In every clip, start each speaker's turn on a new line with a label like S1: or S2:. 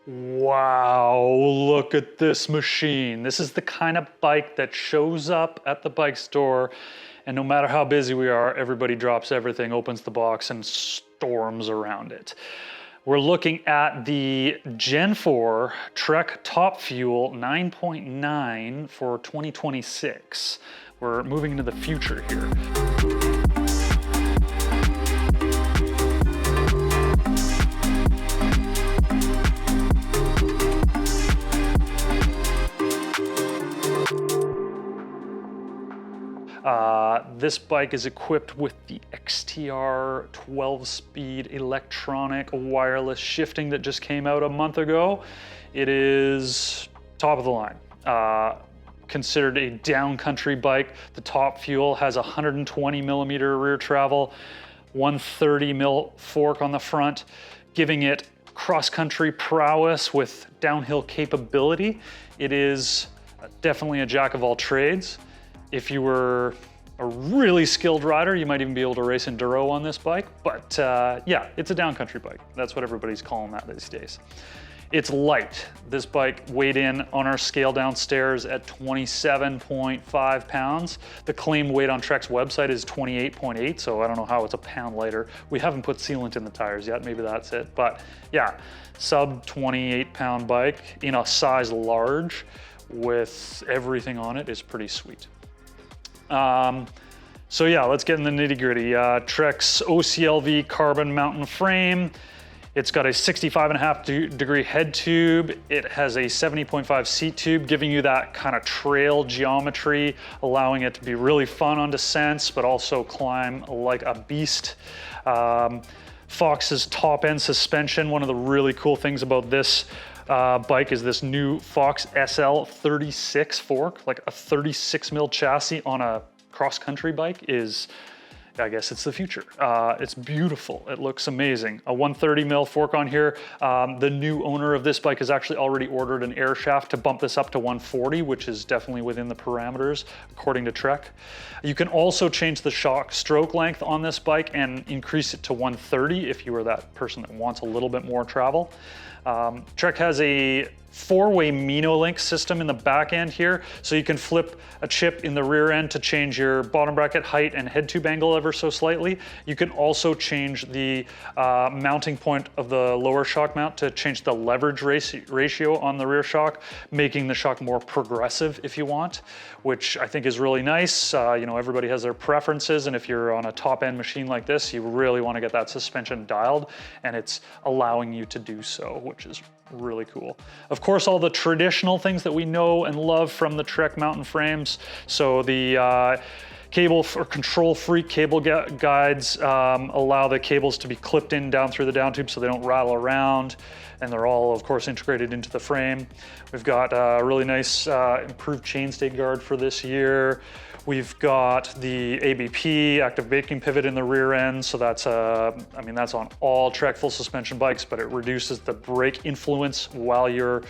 S1: Wow, look at this machine. This is the kind of bike that shows up at the bike store, and no matter how busy we are, everybody drops everything, opens the box, and storms around it. We're looking at the Gen 4 Trek Top Fuel 9.9 for 2026. We're moving into the future here. This bike is equipped with the XTR 12-speed electronic wireless shifting that just came out a month ago. It is top of the line. Considered a downcountry bike. The Top Fuel has 120 millimeter rear travel, 130 mil fork on the front, giving it cross-country prowess with downhill capability. It is definitely a jack of all trades. If you were a really skilled rider, you might even be able to race enduro on this bike, but yeah, it's a downcountry bike. That's what everybody's calling that these days. It's light. This bike weighed in on our scale downstairs at 27.5 pounds. The claim weight on Trek's website is 28.8, so I don't know how it's a pound lighter. We haven't put sealant in the tires yet, maybe that's it, but yeah, sub 28 pound bike in a size large with everything on it is pretty sweet. So yeah, let's get in the nitty gritty. Trek's OCLV carbon mountain frame. It's got a 65.5 degree head tube. It has a 70.5 seat tube, giving you that kind of trail geometry, allowing it to be really fun on descents, but also climb like a beast. Fox's top end suspension. One of the really cool things about this bike is this new Fox SL 36 fork, like a 36 mil chassis on a cross-country bike is, I guess it's the future. It's beautiful, it looks amazing. A 130 mil fork on here. The new owner of this bike has actually already ordered an air shaft to bump this up to 140, which is definitely within the parameters, according to Trek. You can also change the shock stroke length on this bike and increase it to 130 if you are that person that wants a little bit more travel. Trek has a 4-way Mino-Link system in the back end here, so you can flip a chip in the rear end to change your bottom bracket height and head tube angle ever so slightly. You can also change the mounting point of the lower shock mount to change the leverage ratio on the rear shock, making the shock more progressive if you want, which I think is really nice. You know, everybody has their preferences, and if you're on a top end machine like this, you really want to get that suspension dialed, and it's allowing you to do so, which is really cool. Of course, all the traditional things that we know and love from the Trek mountain frames. So the cable or control freak cable guides allow the cables to be clipped in down through the down tube so they don't rattle around, and they're all of course integrated into the frame. We've got a really nice improved chainstay guard for this year. We've got the ABP, active braking pivot in the rear end. So that's, I mean, that's on all Trek full suspension bikes, but it reduces the brake influence while you're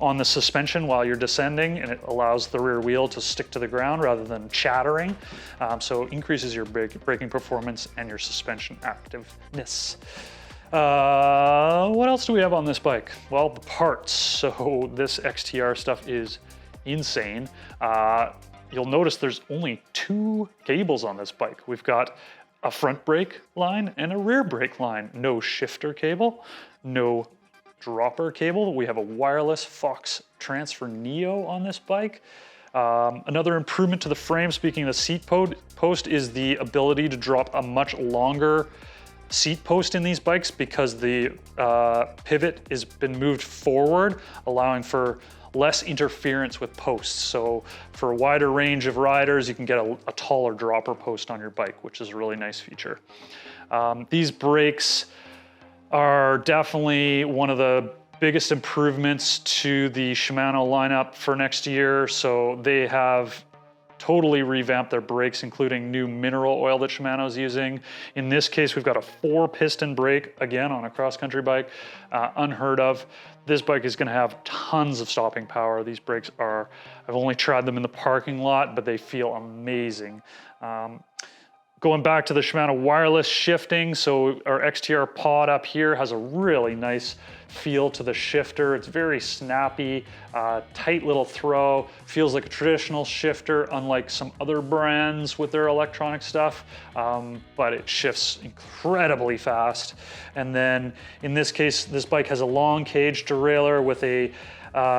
S1: on the suspension, while you're descending, and it allows the rear wheel to stick to the ground rather than chattering. So increases your braking performance and your suspension activeness. What else do we have on this bike? Well, the parts. So this XTR stuff is insane. You'll notice there's only 2 cables on this bike. We've got a front brake line and a rear brake line. No shifter cable, no dropper cable. We have a wireless Fox Transfer Neo on this bike. Another improvement to the frame, speaking of the seat post, is the ability to drop a much longer seat post in these bikes because the pivot has been moved forward, allowing for less interference with posts. So for a wider range of riders, you can get a taller dropper post on your bike, which is a really nice feature. These brakes are definitely one of the biggest improvements to the Shimano lineup for next year. So they have totally revamped their brakes, including new mineral oil that Shimano's using. In this case, we've got a 4-piston brake, again, on a cross-country bike, unheard of. This bike is gonna have tons of stopping power. These brakes are, I've only tried them in the parking lot, but they feel amazing. Going back to the Shimano wireless shifting, so our XTR pod up here has a really nice feel to the shifter. It's very snappy, tight little throw, feels like a traditional shifter, unlike some other brands with their electronic stuff, but it shifts incredibly fast. And then in this case, this bike has a long cage derailleur with a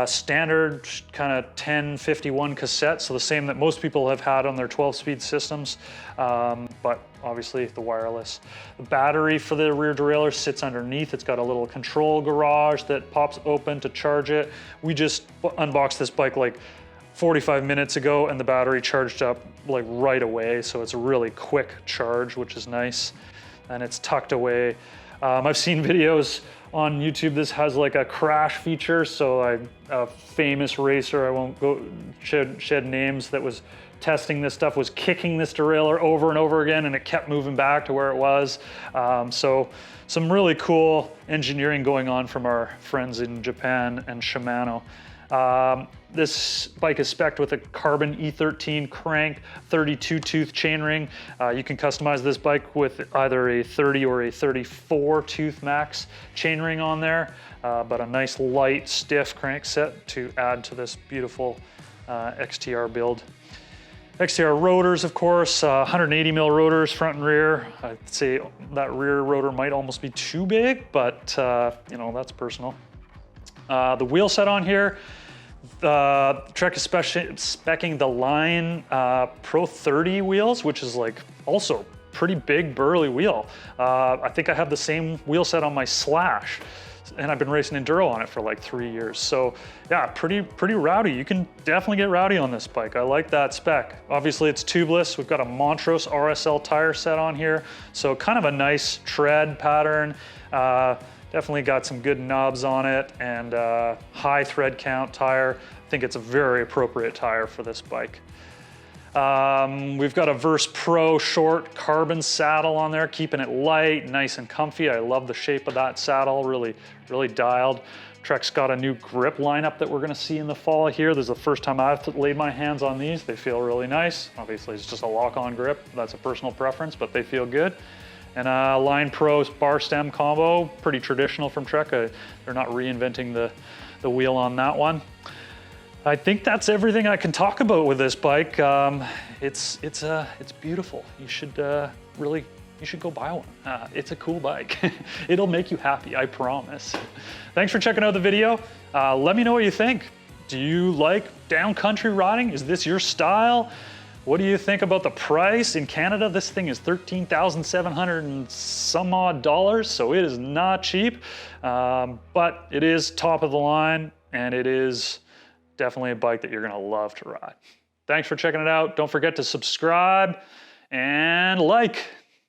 S1: standard kind of 1051 cassette, so the same that most people have had on their 12-speed systems, but obviously the wireless. The battery for the rear derailleur sits underneath. It's got a little control garage that pops open to charge it. We just unboxed this bike like 45 minutes ago and the battery charged up like right away, so it's a really quick charge, which is nice, and it's tucked away. I've seen videos on YouTube. This has like a crash feature, so a famous racer, I won't go shed names, that was testing this stuff, was kicking this derailleur over and over again, and it kept moving back to where it was. So some really cool engineering going on from our friends in Japan and Shimano. This bike is spec'd with a carbon E13 crank, 32 tooth chainring. You can customize this bike with either a 30 or a 34 tooth max chainring on there, but a nice light stiff crank set to add to this beautiful XTR build. XTR rotors, of course, 180 mil rotors front and rear. I'd say that rear rotor might almost be too big, but you know, that's personal. The wheel set on here, Trek is speccing the Line Pro 30 wheels, which is like also pretty big burly wheel. I think I have the same wheel set on my Slash, and I've been racing enduro on it for like 3 years. So yeah, pretty rowdy. You can definitely get rowdy on this bike. I like that spec. Obviously it's tubeless. We've got a Montrose RSL tire set on here, so kind of a nice tread pattern. Definitely got some good knobs on it, and high thread count tire. I think it's a very appropriate tire for this bike. We've got a Verse Pro short carbon saddle on there, keeping it light, nice and comfy. I love the shape of that saddle, really dialed. Trek's got a new grip lineup that we're gonna see in the fall here. This is the first time I've laid my hands on these. They feel really nice. Obviously it's just a lock-on grip. That's a personal preference, but they feel good. And Line Pro bar stem combo, pretty traditional from Trek. They're not reinventing the wheel on that one. I think that's everything I can talk about with this bike. It's beautiful. You should go buy one. It's a cool bike. It'll make you happy, I promise. Thanks for checking out the video. Let me know what you think. Do you like downcountry riding? Is this your style? What do you think about the price? In Canada, this thing is $13,700 and some odd dollars, so it is not cheap, but it is top of the line, and it is definitely a bike that you're gonna love to ride. Thanks for checking it out. Don't forget to subscribe and like.